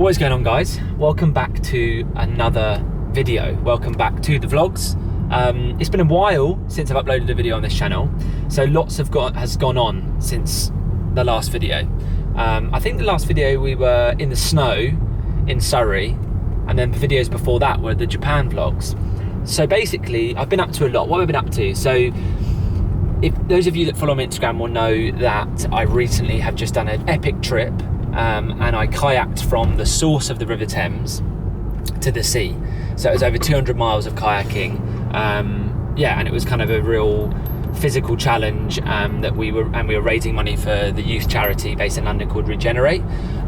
What is going on, guys? Welcome back to another video. Welcome back to the vlogs. It's been a while since I've uploaded a video on this channel, so lots has gone on since the last video. I think the last video we were in the snow in Surrey, and then the videos before that were the Japan vlogs. So basically, I've been up to a lot. What have I been up to? So if those of you that follow me on Instagram will know that I recently have just done an epic trip, and I kayaked from the source of the River Thames to the sea. So it was over 200 miles of kayaking. Yeah, and it was kind of a real physical challenge that we were raising money for the youth charity based in London called Regenerate.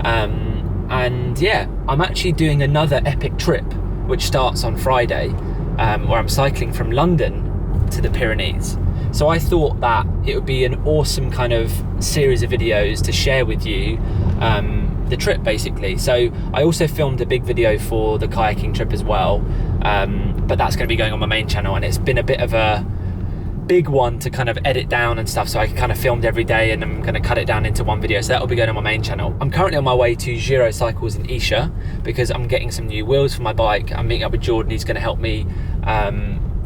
And yeah, I'm actually doing another epic trip which starts on Friday, where I'm cycling from London to the Pyrenees. So I thought that it would be an awesome kind of series of videos to share with you the trip, basically. So I also filmed a big video for the kayaking trip as well, but that's going to be going on my main channel, and it's been a bit of a big one to kind of edit down and stuff, so I kind of filmed every day and I'm going to cut it down into one video, so that will be going on my main channel. I'm currently on my way to RHINO Cycles in Esher because I'm getting some new wheels for my bike. I'm meeting up with Jordan, he's going to help me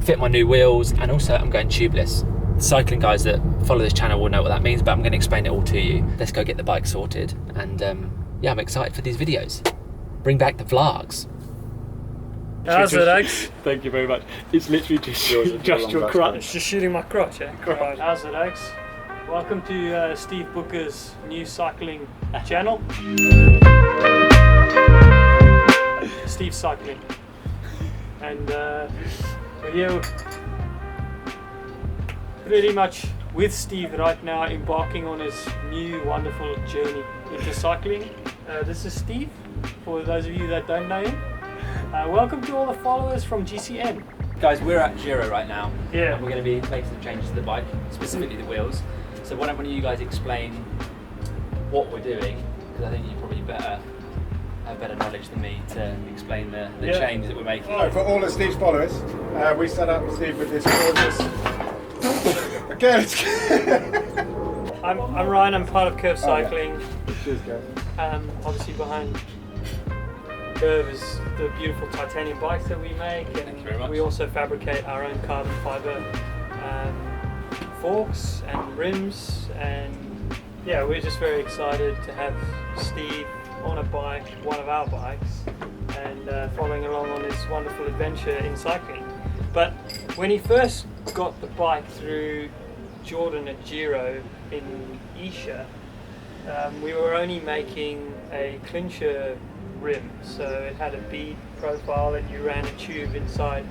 fit my new wheels, and also I'm going tubeless. Cycling guys that follow this channel will know what that means, but I'm going to explain it all to you. Let's go get the bike sorted, and yeah, I'm excited for these videos. Bring back the vlogs. How's it, Eggs? Thank you very much. It's literally just your crotch. It's just shooting my crotch, yeah? Right. How's it, Eggs? Welcome to Steve Booker's new cycling channel. Steve's Cycling. And we're here pretty much with Steve right now, embarking on his new wonderful journey into cycling. This is Steve, for those of you that don't know him. Welcome to all the followers from GCN. Guys, we're at Giro right now. Yeah. And we're going to be making some changes to the bike, specifically the wheels. So why don't one of you guys explain what we're doing? Because I think you probably have better knowledge than me to explain the change that we're making. So for all of Steve's followers, we set up Steve with this gorgeous... Again, I'm Ryan, I'm part of Curve Cycling. Cheers, guys. Obviously behind Curve is the beautiful titanium bikes that we make, and Thank you very much. we also fabricate our own carbon fibre forks and rims, and yeah, we're just very excited to have Steve on a bike, one of our bikes, and following along on this wonderful adventure in cycling. But when he first got the bike through Jordan at Giro in Esher, we were only making a clincher rim, so it had a bead profile and you ran a tube inside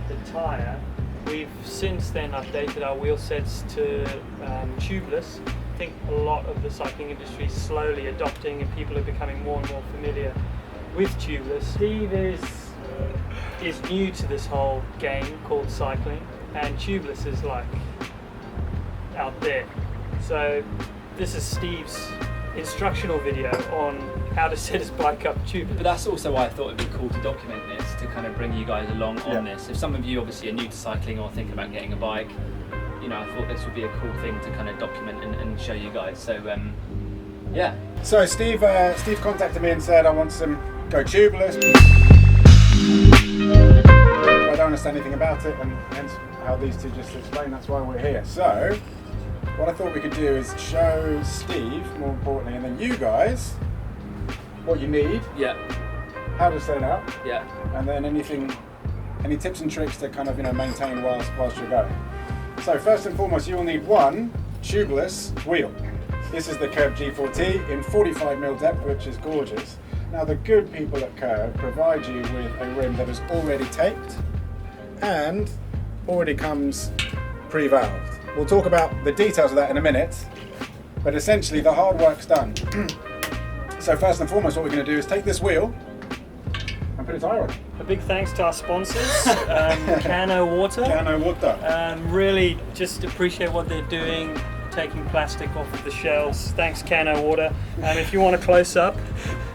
the tyre. We've since then updated our wheel sets to tubeless. I think a lot of the cycling industry is slowly adopting, and people are becoming more and more familiar with tubeless. Steve is new to this whole game called cycling, and tubeless is like out there. So this is Steve's instructional video on how to set his bike up tubeless. But that's also why I thought it'd be cool to document this, to kind of bring you guys along on this. If some of you obviously are new to cycling or thinking about getting a bike, you know, I thought this would be a cool thing to kind of document and show you guys. So yeah. So Steve contacted me and said, I want some go tubeless. I don't understand anything about it, and hence how these two just explain, that's why we're here. So what I thought we could do is show Steve, more importantly, and then you guys, what you need, how to set it up, and then any tips and tricks to kind of, you know, maintain whilst you're going. So first and foremost, you will need one tubeless wheel. This is the Curve G4T in 45mm depth, which is gorgeous. Now the good people at Curve provide you with a rim that is already taped and already comes pre-valved. We'll talk about the details of that in a minute, but essentially the hard work's done. So first and foremost, what we're going to do is take this wheel and put a tyre on. A big thanks to our sponsors, Cano Water. Cano Water. Really just appreciate what they're doing, taking plastic off of the shelves. Thanks, Cano Water. If you want a close up,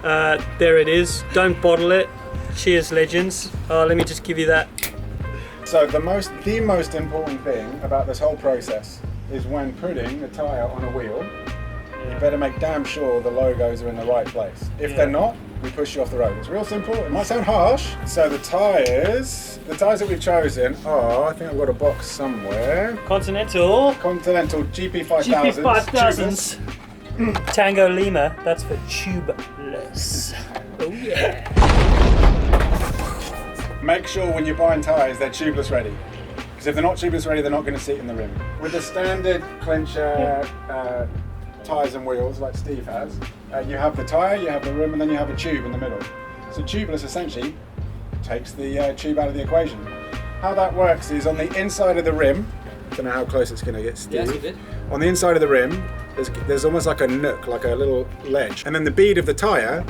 there it is. Don't bottle it. Cheers, legends. Let me just give you that. So the most important thing about this whole process is when putting the tyre on a wheel, you better make damn sure the logos are in the right place. If they're not, we push you off the road. It's real simple. It might sound harsh. So the tyres that we've chosen are, I think I've got a box somewhere. Continental GP5000s. GP5000s. Tango Lima, that's for tubeless. Oh yeah. Make sure when you're buying tyres they're tubeless ready. Because if they're not tubeless ready, they're not going to seat in the rim. With the standard clincher tyres and wheels like Steve has, you have the tyre, you have the rim, and then you have a tube in the middle. So tubeless essentially takes the tube out of the equation. How that works is on the inside of the rim, I don't know how close it's going to get, Steve. Yes, you did. On the inside of the rim, there's almost like a nook, like a little ledge. And then the bead of the tyre,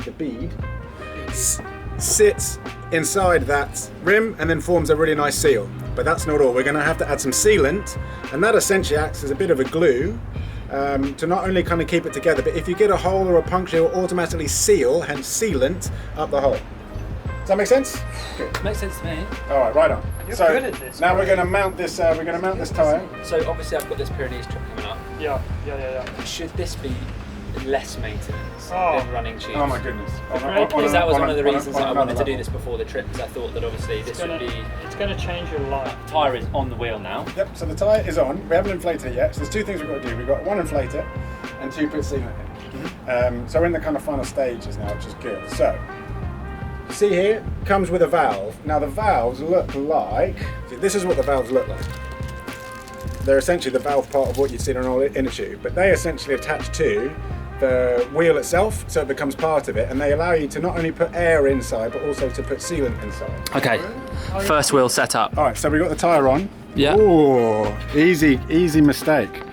sits inside that rim and then forms a really nice seal. But that's not all. We're going to have to add some sealant, and that essentially acts as a bit of a glue to not only kind of keep it together, but if you get a hole or a puncture, it will automatically seal, hence sealant, up the hole. Does that make sense? Good. Makes sense to me. All right, right on. You're So good at this, now bro. we're going to mount this. We're going to mount this tyre. So obviously I've got this Pyrenees trip coming up. Yeah. Should this be less maintenance Oh. than running tubes? Oh my goodness! Because that was one of the reasons that I wanted to do this before the trip, because I thought that obviously this would be... It's gonna change your life. Tyre is on the wheel now. Yep. So the tyre is on. We haven't inflated it yet. So there's two things we've got to do. We've got one inflator and two put sealant in. So we're in the kind of final stages now, which is good. So you see here, comes with a valve. Now the valves look like. See, this is what the valves look like. They're essentially the valve part of what you've seen on an inner tube, but they essentially attach to the wheel itself, so it becomes part of it, and they allow you to not only put air inside, but also to put sealant inside. Okay, first wheel set up. All right, so we've got the tyre on. Yeah. Oh, easy mistake.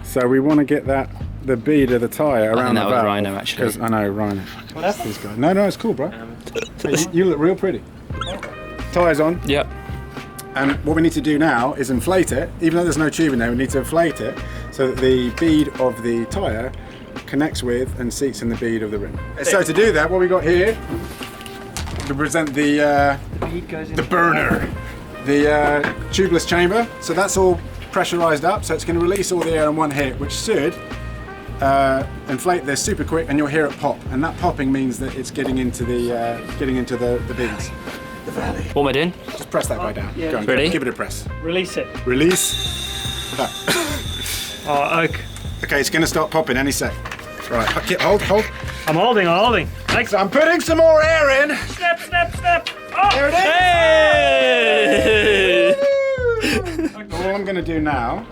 So we want to get the bead of the tyre around the that valve. was RHINO, actually. 'Cause I know, RHINO. What happened? This guy. No, it's cool, bro. Hey, you look real pretty. Tyre's on. Yep. And what we need to do now is inflate it. Even though there's no tube in there, we need to inflate it so that the bead of the tyre connects with and seats in the bead of the rim. So to do that, what we got here, to present the bead goes in burner, the tubeless chamber. So that's all pressurized up, so it's going to release all the air in one hit, which should inflate this super quick, and you'll hear it pop. And that popping means that it's getting into the beads. The valley. What am I doing? Just press that guy down. Yeah. Go on, Ready? give it a press. Release it. Release. That. Oh, oak. Okay, it's going to start popping any sec. Right, hold. I'm holding. Thanks. So I'm putting some more air in. Snap. Oh, There it is. Hey! All I'm going to do now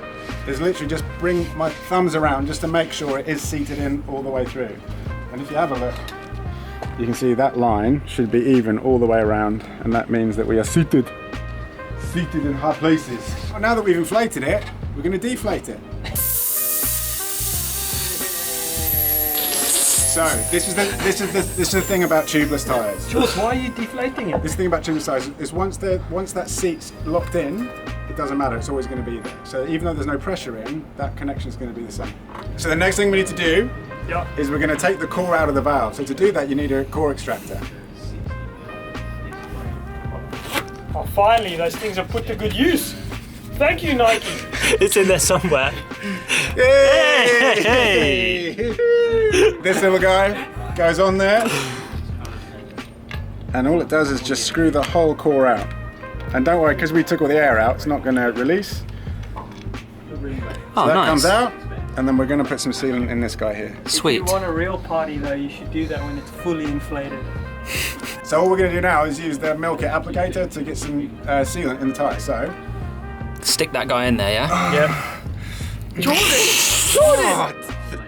is literally just bring my thumbs around just to make sure it is seated in all the way through. And if you have a look, you can see that line should be even all the way around, and that means that we are seated in high places. Well, now that we've inflated it, we're going to deflate it. So this is the thing about tubeless tyres. Jules, why are you deflating it? This thing about tubeless tyres is once that seat's locked in, it doesn't matter. It's always going to be there. So even though there's no pressure in, that connection is going to be the same. So the next thing we need to do is we're going to take the core out of the valve. So to do that, you need a core extractor. Oh, finally, those things are put to good use. Thank you, Nike. It's in there somewhere. Hey! This little guy goes on there, and all it does is just screw the whole core out. And don't worry, because we took all the air out, it's not going to release. Oh, So that nice. comes out, and then we're going to put some sealant in this guy here. Sweet. If you want a real party, though, you should do that when it's fully inflated. So all we're going to do now is use the Milk It applicator to get some sealant in the tyre. So, Stick that guy in there, yeah? Yep. Jordan!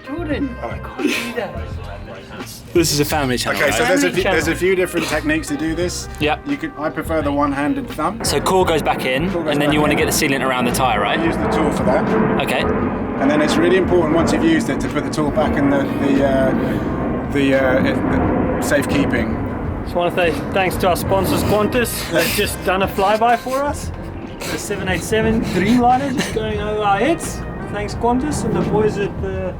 Jordan, I can't do that. This is a family channel, Okay, so right? there's a few different techniques to do this. Yep. I prefer the one-handed thumb. So core goes back in, Core goes and then back you want to in. get the sealant around the tyre, right? Use the tool for that. Okay. And then it's really important once you've used it to put the tool back in the safekeeping. Just want to say thanks to our sponsors, Qantas. They've just done a flyby for us. The 787 Dreamliner just going over our heads. Thanks, Qantas, and the boys at the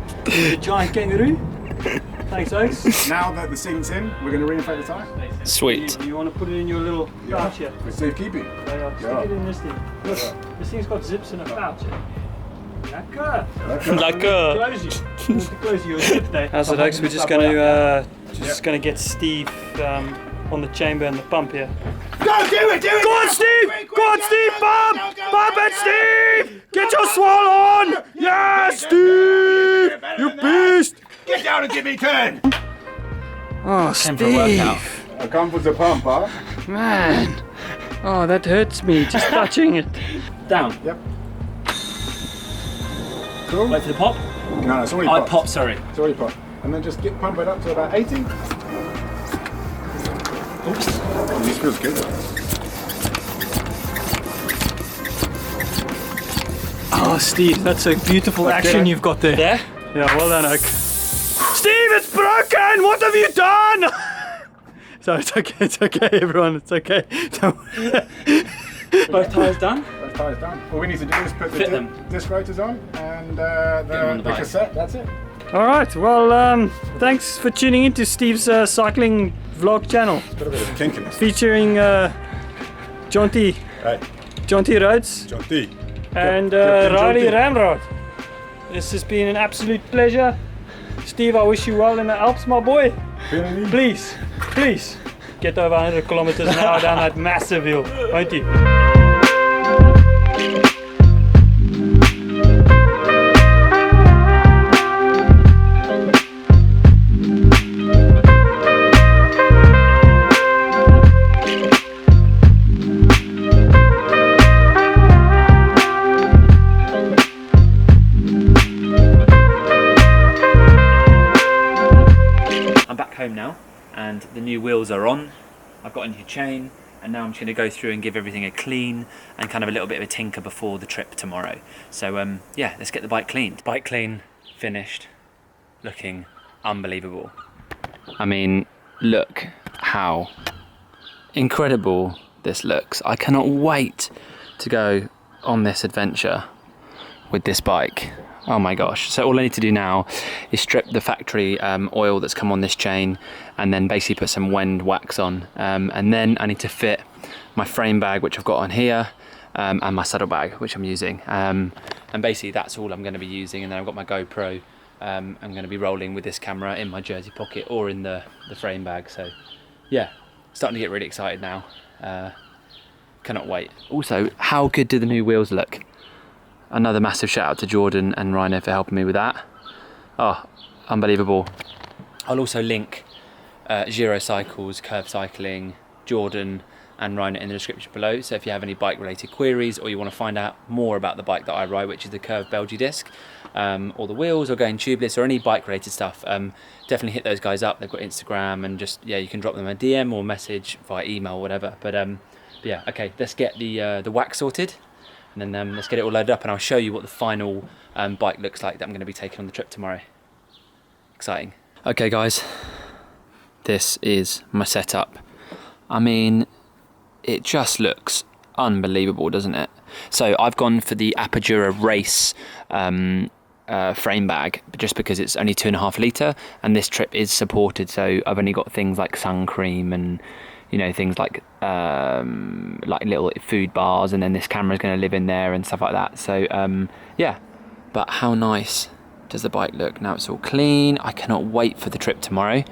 Giant Kangaroo. Thanks, Oaks. Now that the sealant's in, we're going to reinflate the tyre Sweet. You want to put it in your little pouch here? for safekeeping. So, stick it in this thing. Look, this thing's got zips in a pouch. Lekker. Lekker. Close you. To close your zip there. How's it, Oaks? We're just going to Just gonna get Steve on the chamber and the pump here. Go do it! Do it! Go on, Steve! Go on, Steve! Bump! Bump it, Steve! Get your swallow on! Yes, Steve! You beast! Get down and give me 10! Oh, Came for a workout. Steve! I come for the pump, huh? Man! Oh, that hurts me just touching it. Down. Yep. Cool. Wait for the pop. No, it's already I popped. pop, sorry. It's already popped. And then just pump it up to about 80. Oops. This feels good. Oh, Steve, that's a beautiful action you've got there. There? Yeah, well done, Oak. Steve, it's broken! What have you done? So it's okay, everyone, it's okay. Both tyres done? Both tyres done. All we need to do is put the Fit them. disc rotors on and them on the the bike. cassette, that's it. All right, well, thanks for tuning in to Steve's cycling vlog channel Got a bit of kinkiness. featuring Jaunty Hey, Roads John D. and Captain Riley Jaunty. Ramrod. This has been an absolute pleasure. Steve, I wish you well in the Alps, my boy. Feeling me? Please get over 100 kilometers an hour down that massive hill, won't you? I'm back home now and the new wheels are on. I've got a new chain and now I'm just going to go through and give everything a clean and kind of a little bit of a tinker before the trip tomorrow. So yeah, let's get the bike cleaned. Bike clean, finished, looking unbelievable. I mean, look how incredible this looks. I cannot wait to go on this adventure with this bike. Oh my gosh. So all I need to do now is strip the factory oil that's come on this chain and then basically put some Wend wax on. And then I need to fit my frame bag, which I've got on here, and my saddle bag, which I'm using. And basically that's all I'm going to be using. And then I've got my GoPro. I'm going to be rolling with this camera in my jersey pocket or in the frame bag. So yeah, starting to get really excited now. Cannot wait. Also, how good do the new wheels look? Another massive shout out to Jordan and RHINO for helping me with that. Oh, unbelievable. I'll also link Giro Cycles, Curve Cycling, Jordan and RHINO in the description below. So if you have any bike related queries or you want to find out more about the bike that I ride, which is the Curve Belgi disc, or the wheels or going tubeless or any bike related stuff, definitely hit those guys up. They've got Instagram and just, yeah, you can drop them a DM or message via email or whatever. But yeah, okay, let's get the wax sorted. And then let's get it all loaded up and I'll show you what the final bike looks like that I'm going to be taking on the trip tomorrow. Exciting. Okay guys, this is my setup. I mean, it just looks unbelievable, doesn't it? So I've gone for the Apogura Race frame bag just because it's only 2.5 litre and this trip is supported, so I've only got things like sun cream and things like little food bars, and then this camera is going to live in there and stuff like that. So yeah, but how nice does the bike look now it's all clean? I cannot wait for the trip tomorrow.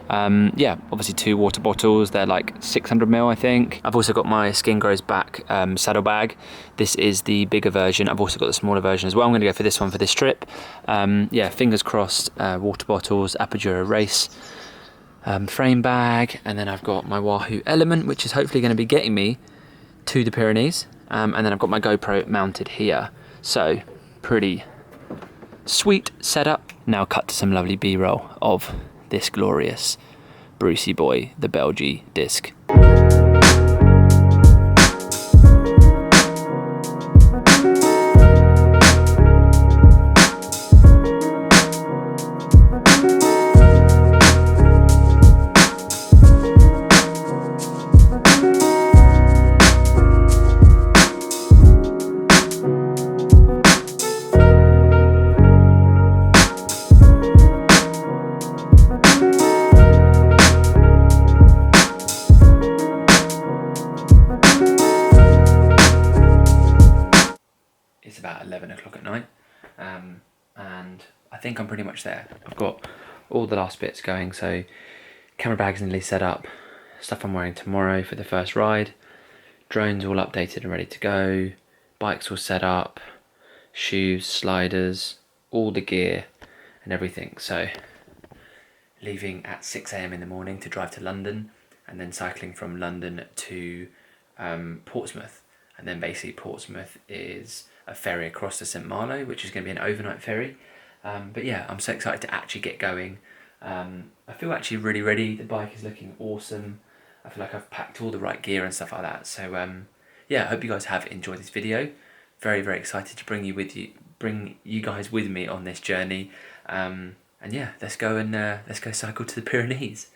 Yeah, obviously 2 water bottles, they're like 600ml I think. I've also got my Skin Grows Back saddle bag. This is the bigger version. I've also got the smaller version as well. I'm going to go for this one for this trip. Yeah, fingers crossed. Water bottles, Apogura Race frame bag, and then I've got my Wahoo Element, which is hopefully going to be getting me to the Pyrenees, and then I've got my GoPro mounted here. So pretty sweet setup. Now cut to some lovely B-roll of this glorious Brucey boy, the Belgi disc. It's about 11 o'clock at night, and I think I'm pretty much there. I've got all the last bits going, so Camera bag's nearly set up. Stuff I'm wearing tomorrow for the first ride. Drone's all updated and ready to go. Bike's all set up. Shoes, sliders, all the gear and everything. So leaving at 6 AM in the morning to drive to London, and then cycling from London to Portsmouth. And then basically Portsmouth is a ferry across to St Malo, which is going to be an overnight ferry. But yeah, I'm so excited to actually get going. I feel actually really ready. The bike is looking awesome. I feel like I've packed all the right gear and stuff like that. So yeah, I hope you guys have enjoyed this video. Very, very excited to bring you guys with me on this journey. And yeah, let's go cycle to the Pyrenees.